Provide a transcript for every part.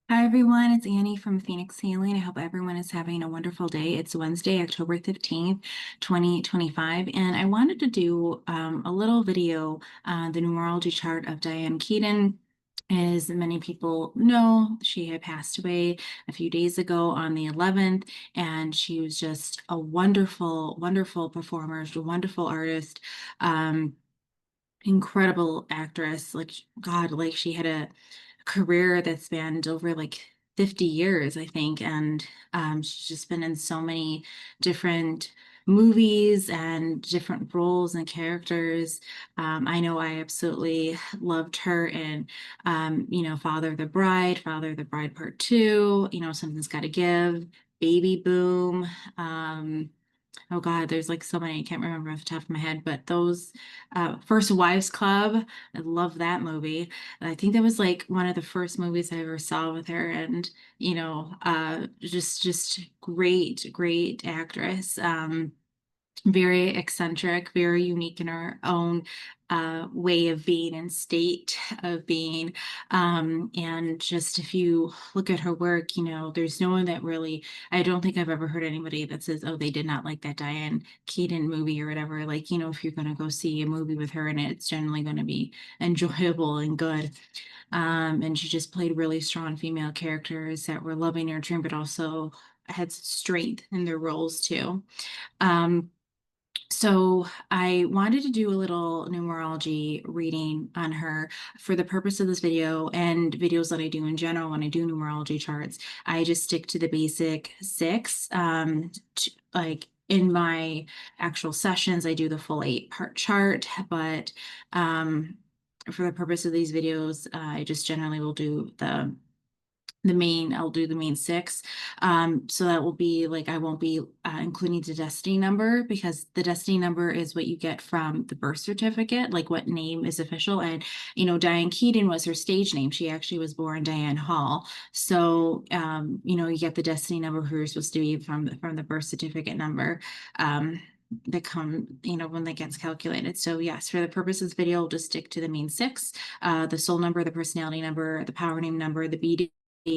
Hi everyone, it's Annie from Phoenix Healing. I hope everyone is having a wonderful day. It's Wednesday, October 15th, 2025, and I wanted to do a little video on the numerology chart of Diane Keaton. As many people know, she had passed away a few days ago on the 11th, and she was just a wonderful, wonderful performer, a wonderful artist. Um, Incredible actress. Like, God, like she had a career that spanned over like 50 years, I think. And she's just been in so many different movies and different roles and characters. I know I absolutely loved her in, Father of the Bride Part Two, Something's Gotta Give, Baby Boom. Um, Oh God, there's like so many I can't remember off the top of my head, but those First Wives Club, I love that movie. I think that was like one of the first movies I ever saw with her, and just great, great actress. Very eccentric, very unique in her own way of being and state of being. And just if you look at her work, there's no one that really, I don't think I've ever heard anybody that says, oh, they did not like that Diane Keaton movie or whatever. Like, if you're going to go see a movie with her in it, it's generally going to be enjoyable and good. And she just played really strong female characters that were loving, nurturing, but also had strength in their roles too. Um, so I wanted to do a little numerology reading on her for the purpose of this video and videos that I do in general when I do numerology charts. I just stick to the basic six. Like in my actual sessions, I do the full 8-part chart, but for the purpose of these videos, I just generally will do I'll do the main six. So that will be like, I won't be including the destiny number because the destiny number is what you get from the birth certificate, like what name is official. And, Diane Keaton was her stage name. She actually was born Diane Hall. So, you get the destiny number who you're supposed to be from the birth certificate number. That come, when that gets calculated. So yes, for the purpose of this video, I'll just stick to the main six, the soul number, the personality number, the power name number, the BD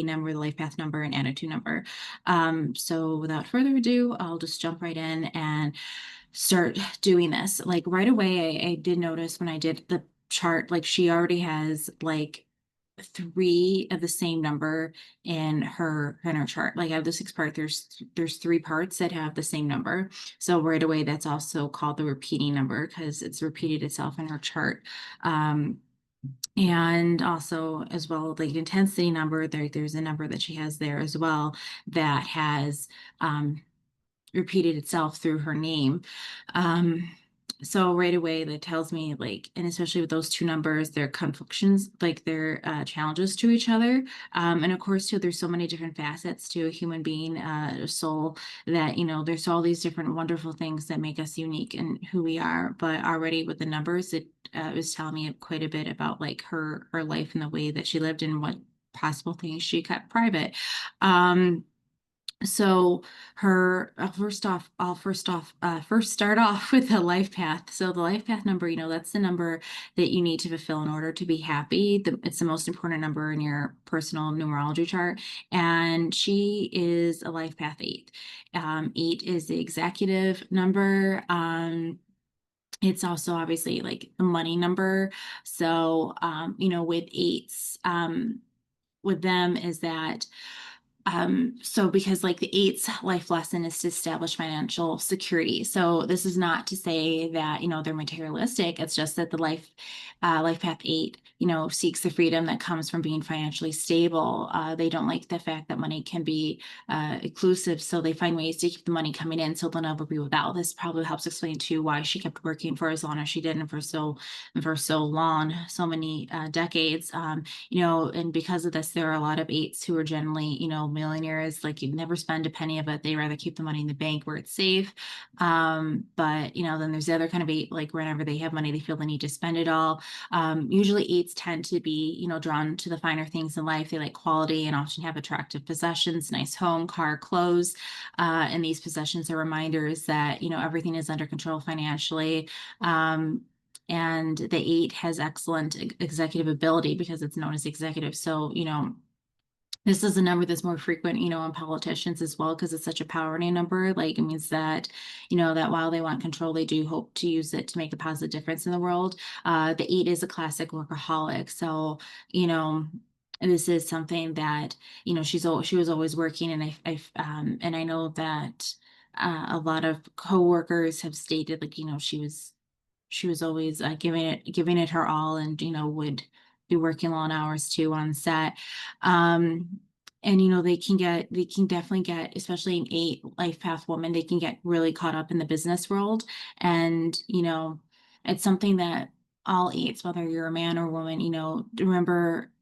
number, the life path number, and attitude number. So without further ado, I'll just jump right in and start doing this. Like right away, I did notice when I did the chart, like she already has like three of the same number in her chart. Like I have the 6-part, there's 3 parts that have the same number. So right away, that's also called the repeating number because it's repeated itself in her chart. And also as well, like intensity number, there's a number that she has there as well that has repeated itself through her name. So right away that tells me like, and especially with those two numbers, their conflictions, like their challenges to each other. And of course, too, there's so many different facets to a human being, a soul that, there's all these different wonderful things that make us unique in who we are. But already with the numbers, it was telling me quite a bit about like her life and the way that she lived and what possible things she kept private. So her first start off with the life path. So the life path number, that's the number that you need to fulfill in order to be happy. It's the most important number in your personal numerology chart. And she is a life path 8. 8 is the executive number. It's also obviously like the money number. So, with eights, with them is that so because like the eight's life lesson is to establish financial security. So this is not to say that, they're materialistic. It's just that the life path 8, seeks the freedom that comes from being financially stable. They don't like the fact that money can be exclusive. So they find ways to keep the money coming in so they'll never be without. This probably helps explain too why she kept working for as long as she did and for so long, so many decades. And because of this, there are a lot of 8s who are generally, millionaires. Like you never spend a penny of it. They rather keep the money in the bank where it's safe. But then there's the other kind of 8, like whenever they have money, they feel the need to spend it all. Usually 8s tend to be, drawn to the finer things in life. They like quality and often have attractive possessions, nice home, car, clothes. And these possessions are reminders that, everything is under control financially. And the 8 has excellent executive ability because it's known as executive. So, This is a number that's more frequent, in politicians as well, because it's such a poverty number. Like, it means that, that while they want control, they do hope to use it to make a positive difference in the world. The eight is a classic workaholic. So, you know, this is something that, she was always working, and and I know that a lot of coworkers have stated, like, she was always giving it her all, and would be working long hours too on set. um and they can definitely get, especially an eight life path woman, they can get really caught up in the business world. And it's something that all eights, whether you're a man or woman, remember,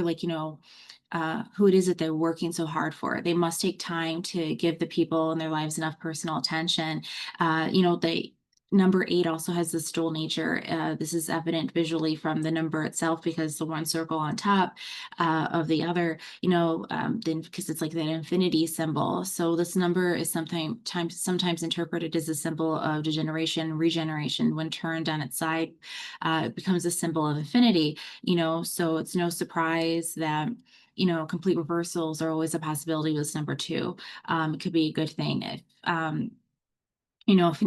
like, who it is that they're working so hard for. They must take time to give the people in their lives enough personal attention. The number eight also has this dual nature. This is evident visually from the number itself, because the one circle on top of the other, then because it's like that infinity symbol. So this number is sometimes interpreted as a symbol of degeneration, regeneration. When turned on its side, it becomes a symbol of infinity. So it's no surprise that complete reversals are always a possibility with this number two. It could be a good thing if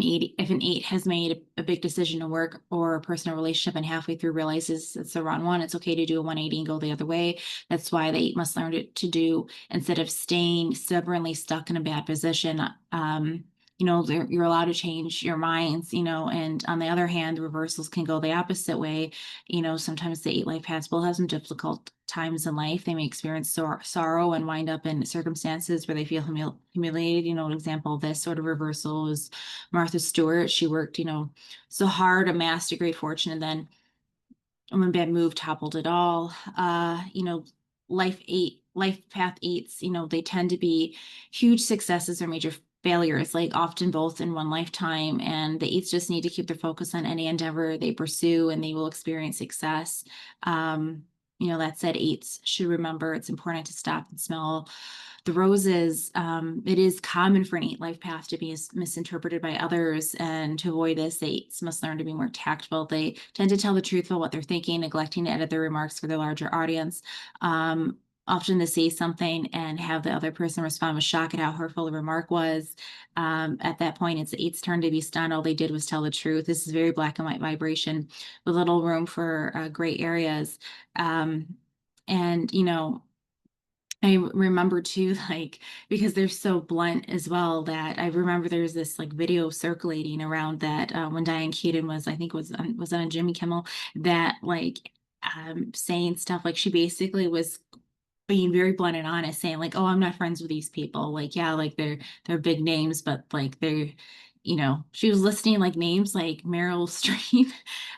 an eight has made a big decision to work or a personal relationship, and halfway through realizes it's the wrong one. It's okay to do a 180 and go the other way. That's why the eight must learn to do, instead of staying stubbornly stuck in a bad position. You're allowed to change your minds, and on the other hand, the reversals can go the opposite way. Sometimes the eight life paths will have some difficult times in life. They may experience sorrow and wind up in circumstances where they feel humiliated. An example of this sort of reversal is Martha Stewart. She worked, so hard, amassed a great fortune, and then when bad move toppled it all. Life path eights, they tend to be huge successes or major failures, like often both in one lifetime. And the eights just need to keep their focus on any endeavor they pursue, and they will experience success. That said, eights should remember it's important to stop and smell the roses. It is common for an eight life path to be misinterpreted by others, and to avoid this, eights must learn to be more tactful. They tend to tell the truth about what they're thinking, neglecting to edit their remarks for their larger audience. Often they say something and have the other person respond with shock at how hurtful the remark was. At that point, it's the eight's turn to be stunned. All they did was tell the truth. This is very black and white vibration with little room for gray areas. And I remember too, like, because they're so blunt as well, that I remember there's this like video circulating around that when Diane Keaton was, I think was on Jimmy Kimmel, that like saying stuff like, she basically was being very blunt and honest, saying like, "Oh, I'm not friends with these people. Like, yeah, like they're big names, but like she was listing like names like Meryl Streep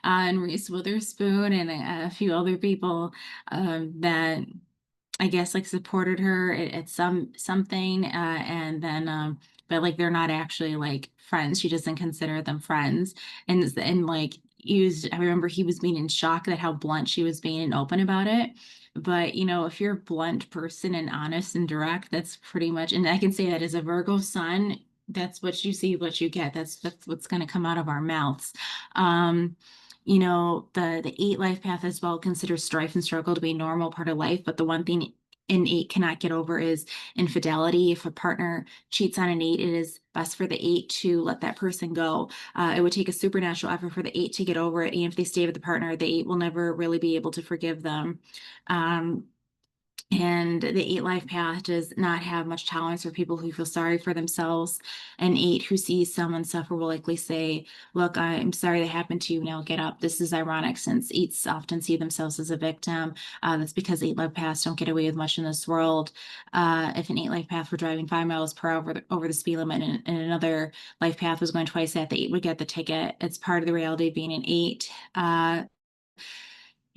and Reese Witherspoon and a few other people that I guess like supported her at something, and then but like they're not actually like friends. She doesn't consider them friends, and like used. I remember he was being in shock at how blunt she was being and open about it. But if you're a blunt person and honest and direct, that's pretty much. And I can say that as a Virgo sun, that's what you see, what you get. That's what's going to come out of our mouths. Um, the eight life path as well considers strife and struggle to be a normal part of life, but the one thing an eight cannot get over is infidelity. If a partner cheats on an eight, it is best for the eight to let that person go. It would take a supernatural effort for the eight to get over it, and if they stay with the partner, the eight will never really be able to forgive them. um, and the eight life path does not have much tolerance for people who feel sorry for themselves. An eight who sees someone suffer will likely say, "Look, I'm sorry that happened to you. Now get up." This is ironic, since eights often see themselves as a victim. That's because eight life paths don't get away with much in this world. If an eight life path were driving 5 miles per hour over the speed limit, and another life path was going twice that, the eight would get the ticket. It's part of the reality of being an eight.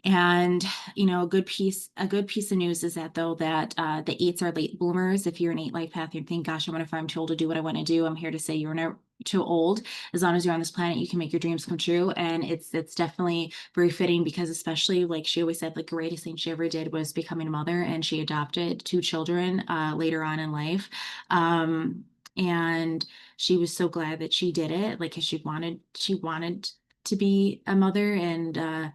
And a good piece of news is that, though, that the eights are late bloomers. If you're an eight life path, you think, "Gosh, I wonder if I'm too old to do what I want to do." I'm here to say you're never too old. As long as you're on this planet, you can make your dreams come true. And it's definitely very fitting, because especially like she always said, the greatest thing she ever did was becoming a mother, and she adopted two children later on in life. And she was so glad that she did it, like, 'cause she wanted to be a mother. And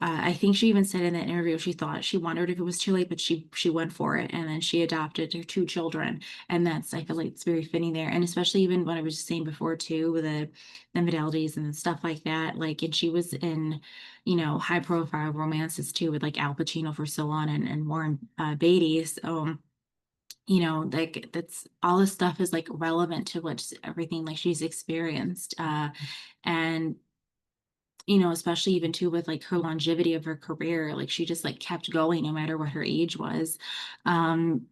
I think she even said in that interview she wondered if it was too late, but she went for it, and then she adopted her two children, and that's I feel like it's very fitting there, and especially even what I was just saying before too, with the modalities and stuff like that. Like, and she was in, high profile romances too with like Al Pacino for so long, and Warren Beatty. So like that's all this stuff is like relevant to everything like she's experienced. And especially even too with like her longevity of her career, like she just like kept going no matter what her age was. Um,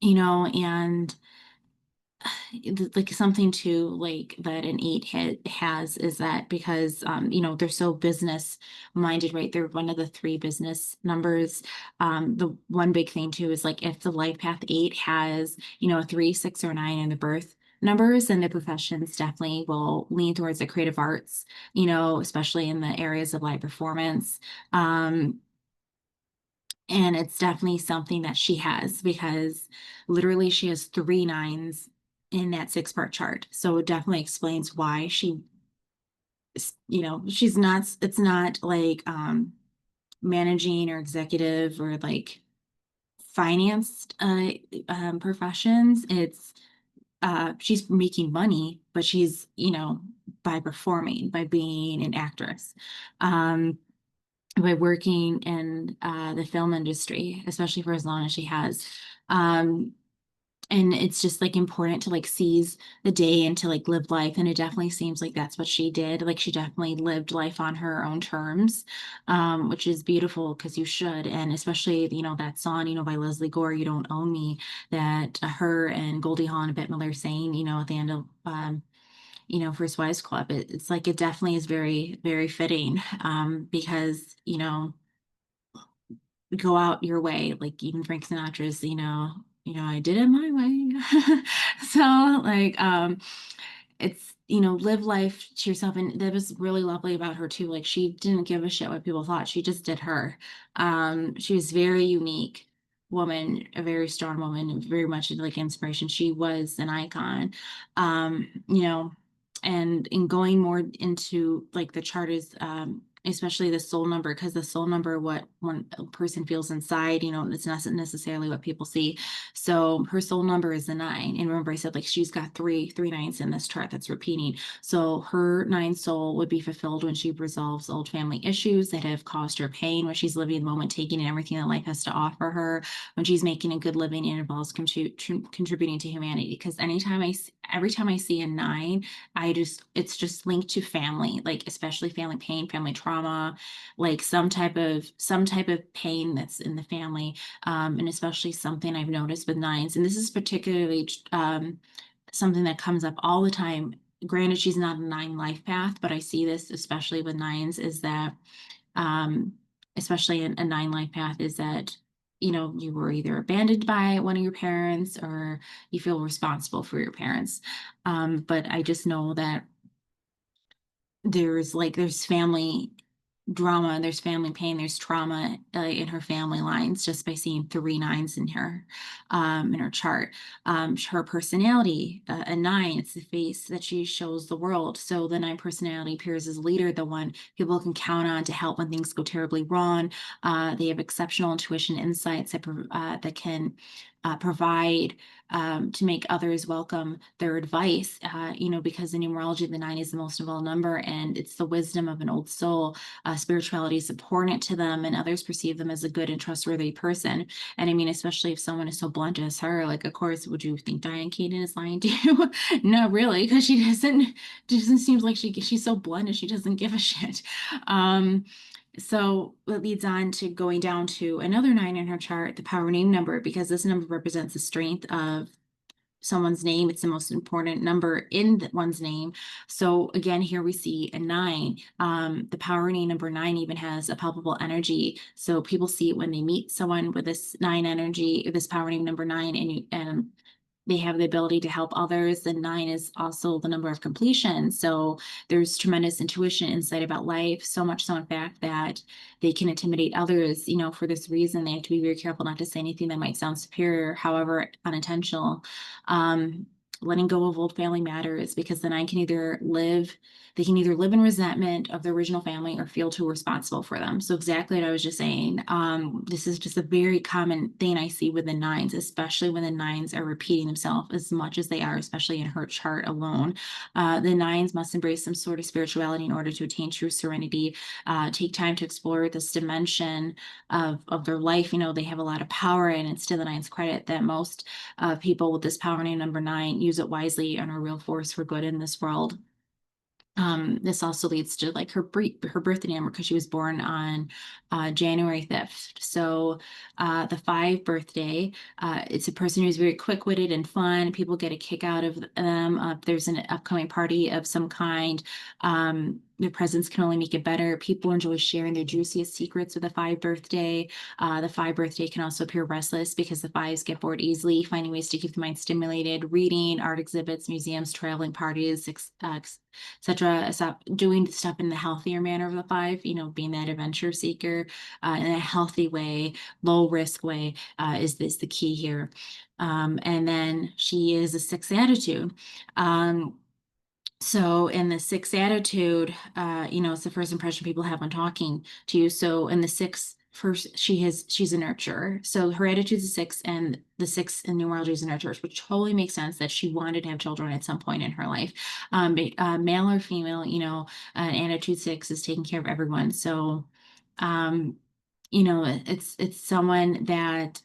and like something too like that an has is that because they're so business minded, right? They're one of the three business numbers. The one big thing too is like if the life path 8 has a 3, 6, or 9 in the birth numbers, then the professions definitely will lean towards the creative arts, especially in the areas of live performance. um and it's definitely something that she has because literally she has 3 9s in that 6-part chart. So it definitely explains why she's not, it's not like managing or executive or like financed professions. It's she's making money, but she's, by performing, by being an actress. Um by working in the film industry, especially for as long as she has. Um, and it's just like important to like seize the day and to like live life. And it definitely seems like that's what she did. Like she definitely lived life on her own terms, which is beautiful because you should. And especially, that song, by Leslie Gore, You Don't Own Me, that her and Goldie Hawn and Bette Miller saying, at the end of First Wives Club. It's like it definitely is very, very fitting because, go out your way, like even Frank Sinatra's, I did it my way. So like it's live life to yourself, and that was really lovely about her too. Like she didn't give a shit what people thought. She just did her. She was very unique woman, a very strong woman, very much like inspiration. She was an icon. And in going more into like the chart is especially the soul number, because the soul number, what one person feels inside, it's not necessarily what people see. So her soul number is a 9. And remember, I said like she's got three nines in this chart that's repeating. So her 9 soul would be fulfilled when she resolves old family issues that have caused her pain, when she's living in the moment, taking in everything that life has to offer her, when she's making a good living and involves contributing to humanity. Because every time I see a 9, it's just linked to family, like especially family pain, family trauma, like some type of pain that's in the family. And especially something I've noticed with 9s, and this is particularly something that comes up all the time. Granted, she's not a 9 life path, but I see this especially with 9s, is that um, especially in a 9 life path, is that you were either abandoned by one of your parents or you feel responsible for your parents. But I just know that there's family drama, and there's family pain, there's trauma in her family lines, just by seeing 3 9s in her chart. Her personality, a 9, it's the face that she shows the world. So the 9 personality appears as a leader, the one people can count on to help when things go terribly wrong. They have exceptional intuition, insights that can provide to make others welcome their advice, because in numerology, the 9 is the most involved number, and it's the wisdom of an old soul. Spirituality is important to them, and others perceive them as a good and trustworthy person. And I mean, especially if someone is so blunt as her, like, of course, would you think Diane Keaton is lying to you? No, really, because she doesn't seem like she's so blunt and she doesn't give a shit. So it leads on to going down to another 9 in her chart, the power name number, because this number represents the strength of someone's name. It's the most important number in one's name. So again, here we see a 9. The power name number 9 even has a palpable energy. So people see it when they meet someone with this 9 energy, this power name number 9, and they have the ability to help others. And 9 is also the number of completion. So there's tremendous intuition, insight about life, so much so in fact that they can intimidate others. For this reason, they have to be very careful not to say anything that might sound superior, however unintentional. Um, letting go of old family matters, because the nine can either live, they can either live in resentment of the original family or feel too responsible for them. So exactly what I was just saying. This is just a very common thing I see with the nines, especially when the nines are repeating themselves as much as they are, especially in her chart alone. The nines must embrace some sort of spirituality in order to attain true serenity. Take time to explore this dimension of their life. They have a lot of power, and it's to the nines credit that most people with this power name number nine use it wisely and are a real force for good in this world. This also leads to like her birthday number, because she was born on January 5th. So the 5 birthday, it's a person who's very quick-witted and fun. People get a kick out of them. If there's an upcoming party of some kind, their presence can only make it better. People enjoy sharing their juiciest secrets with the 5 birthday. The 5 birthday can also appear restless because the fives get bored easily, finding ways to keep the mind stimulated, reading, art exhibits, museums, traveling parties, etc. Stop doing stuff in the healthier manner of the 5, being that adventure seeker in a healthy way, low risk way is this the key here. And then she is a 6 attitude. So in the 6 attitude, it's the first impression people have when talking to you. So in the 6, first, she's a nurturer. So her attitude is a 6, and the 6 in numerology is a nurturer, which totally makes sense that she wanted to have children at some point in her life. Male or female, an attitude 6 is taking care of everyone. So, it's someone that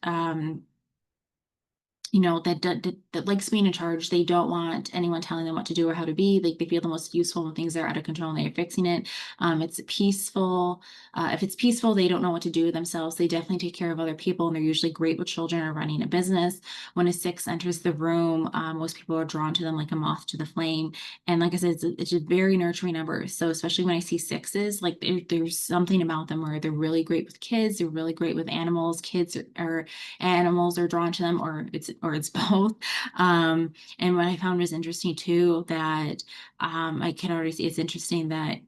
that likes being in charge. They don't want anyone telling them what to do or how to be. Like, they feel the most useful when things are out of control and they're fixing it. It's peaceful. If it's peaceful, they don't know what to do with themselves. They definitely take care of other people, and they're usually great with children or running a business. When a 6 enters the room, most people are drawn to them like a moth to the flame. And like I said, it's a very nurturing number. So especially when I see 6s, like there's something about them where they're really great with kids. They're really great with animals. Kids are animals are drawn to them, or it's both. And what I found was interesting too, that I can already see, it's interesting that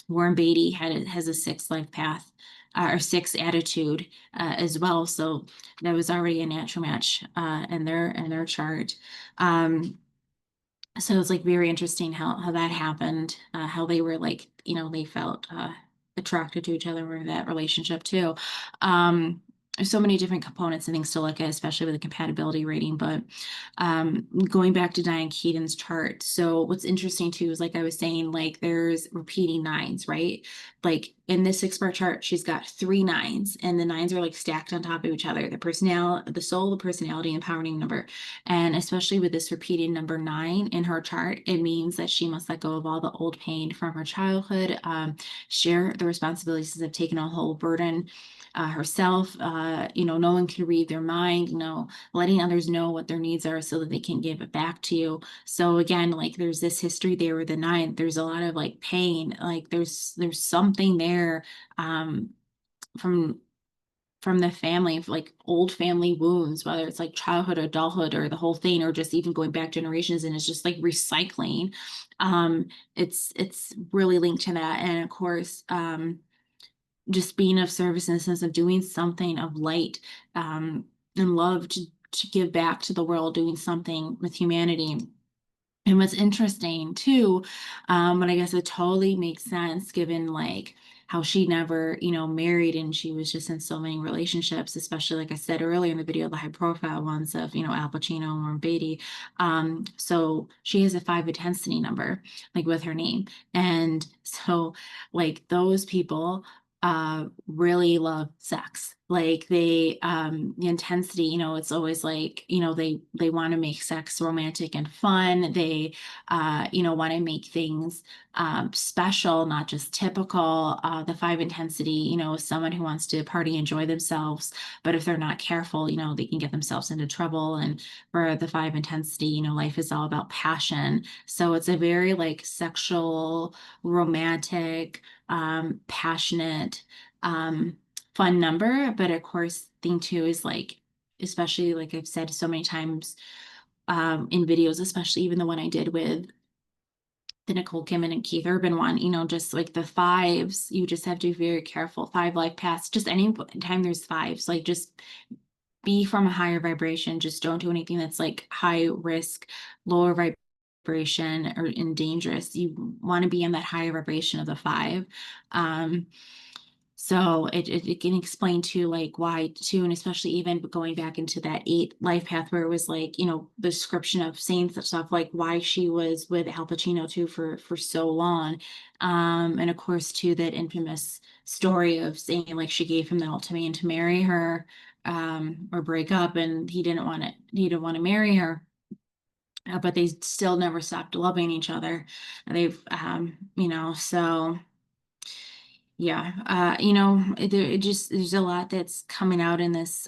Warren Beatty has a 6 life path, or 6 attitude as well. So that was already a natural match in their chart. So it's like very interesting how that happened, how they were like, they felt attracted to each other in that relationship too. There's so many different components and things to look at, especially with the compatibility rating. But going back to Diane Keaton's chart, so what's interesting too is, like I was saying, like there's repeating 9s, right? Like in this 6-part chart, she's got 3 9s, and the 9s are like stacked on top of each other. The soul, the personality, and empowering number. And especially with this repeating number 9 in her chart, it means that she must let go of all the old pain from her childhood, share the responsibilities of taking a whole burden herself. No one can read their mind, letting others know what their needs are so that they can give it back to you. So again, like there's this history there with the 9. There's a lot of like pain, like there's something there from the family, like old family wounds, whether it's like childhood, adulthood, or the whole thing, or just even going back generations, and it's just like recycling. It's really linked to that. And of course, just being of service in the sense of doing something of light and love to give back to the world, doing something with humanity. And what's interesting too, but I guess it totally makes sense given like how she never, married, and she was just in so many relationships, especially like I said earlier in the video, the high profile ones of, Al Pacino and Warren Beatty. So she has a 5 intensity number, like with her name. And so like those people really love sex. Like the intensity, it's always like, they want to make sex romantic and fun. They want to make things special, not just typical. The 5 intensity, is someone who wants to party, enjoy themselves, but if they're not careful, they can get themselves into trouble. And for the 5 intensity, life is all about passion. So it's a very like sexual, romantic, passionate, fun number. But of course, thing too is like, especially like I've said so many times in videos, especially even the one I did with the Nicole Kidman and Keith Urban one, just like the 5s, you just have to be very careful. 5 life paths, just any time there's 5s, like just be from a higher vibration. Just don't do anything that's like high risk, lower vibration or and dangerous. You want to be in that higher vibration of the five. Um, so it can explain too, like why too, and especially even going back into that eight life path where it was like, the description of saying stuff like why she was with Al Pacino too for so long. And of course too, that infamous story of saying like she gave him the ultimatum to marry her, or break up, and he didn't want to marry her. But they still never stopped loving each other. They've, so yeah, there's a lot that's coming out in this,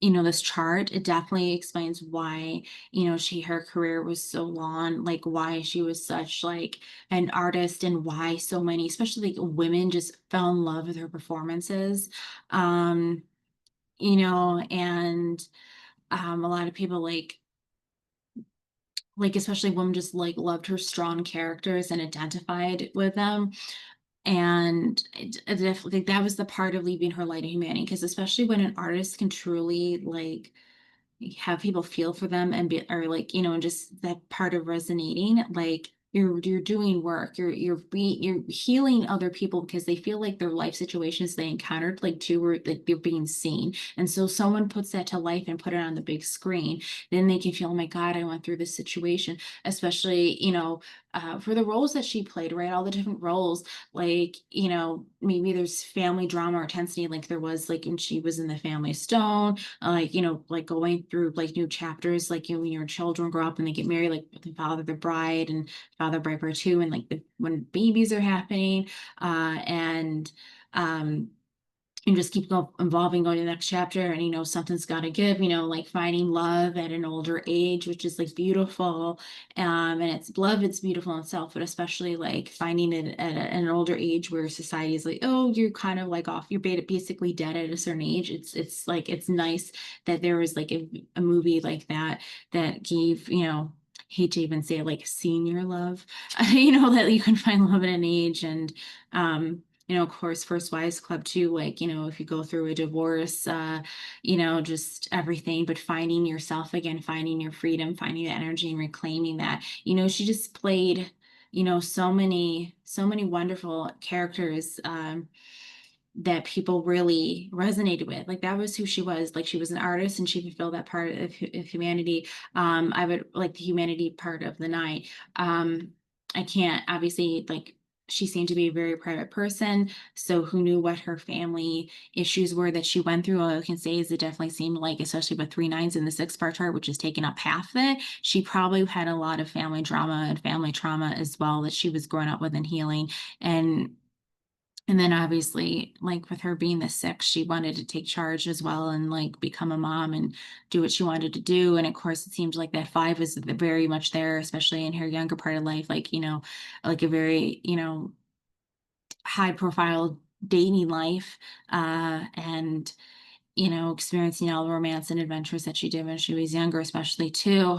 this chart. It definitely explains why, her career was so long, like why she was such like an artist and why so many, especially like women just fell in love with her performances. Um, and a lot of people like especially women just like loved her strong characters and identified with them. And I definitely think that was the part of leaving her light of humanity, because especially when an artist can truly like have people feel for them and be, or like, and just that part of resonating, like you're doing work, you're healing other people because they feel like their life situations they encountered like too were like they're being seen. And so someone puts that to life and put it on the big screen, then they can feel, oh my God, I went through this situation. Especially, for the roles that she played, right? All the different roles, like, maybe there's family drama or intensity, like there was like when she was in The Family Stone, like, like going through like new chapters, like when your children grow up and they get married, like the Father the Bride and Father Bride Part Two, and like when babies are happening, and and just keep evolving, going to the next chapter, and something's got to give, like finding love at an older age, which is like beautiful. And it's love, it's beautiful in itself, but especially like finding it at an older age where society is like, oh, you're kind of like off, you're basically dead at a certain age. It's like it's nice that there was like a movie like that that gave, hate to even say it, like senior love, that you can find love at an age. And of course, First Wives Club too, like, if you go through a divorce, just everything, but finding yourself again, finding your freedom, finding the energy and reclaiming that. She just played, so many wonderful characters, that people really resonated with. Like that was who she was. Like she was an artist and she fulfilled that part of humanity. I would like the humanity part of the night. I can't obviously like she seemed to be a very private person. So who knew what her family issues were that she went through? All I can say is it definitely seemed like, especially with three nines in the six bar chart, which is taking up half of it, she probably had a lot of family drama and family trauma as well that she was growing up with and healing. And then obviously, like with her being the six, she wanted to take charge as well and like become a mom and do what she wanted to do. And of course, it seems like that five is very much there, especially in her younger part of life, like, like a very, high profile dating life, and, experiencing all the romance and adventures that she did when she was younger, especially too.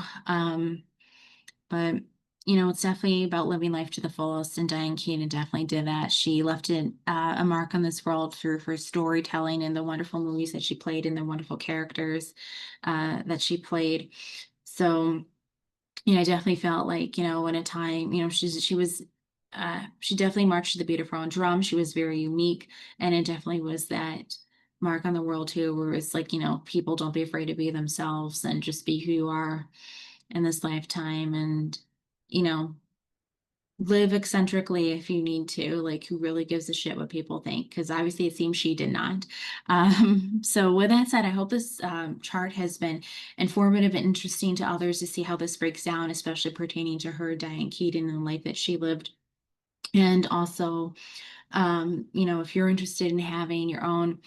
But it's definitely about living life to the fullest, and Diane Keaton definitely did that. She left a mark on this world through her storytelling and the wonderful movies that she played and the wonderful characters, that she played. So, I definitely felt like, in a time, she definitely marched to the beat of her own drum. She was very unique, and it definitely was that mark on the world too, where it's like, people don't be afraid to be themselves and just be who you are in this lifetime, and you know live eccentrically if you need to, like who really gives a shit what people think, because obviously it seems she did not. So with that said, I hope this chart has been informative and interesting to others to see how this breaks down, especially pertaining to her, Diane Keaton, and the life that she lived. And also, if you're interested in having your own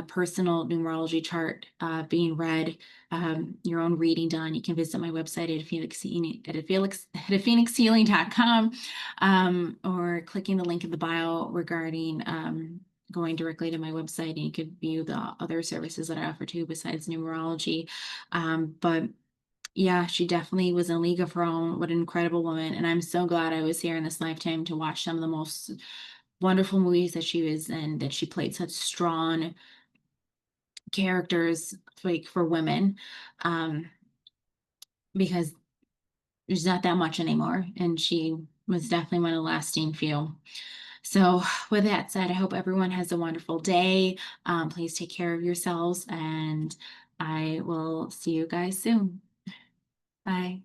personal numerology chart being read, your own reading done, you can visit my website at phoenixhealing.com, or clicking the link in the bio regarding going directly to my website, and you could view the other services that I offer too besides numerology. But yeah, she definitely was in a league of her own. What an incredible woman. And I'm so glad I was here in this lifetime to watch some of the most wonderful movies that she was in, that she played such strong characters like for women, um, because there's not that much anymore, and she was definitely one of the lasting few. So, with that said, I hope everyone has a wonderful day. Please take care of yourselves, and I will see you guys soon. Bye.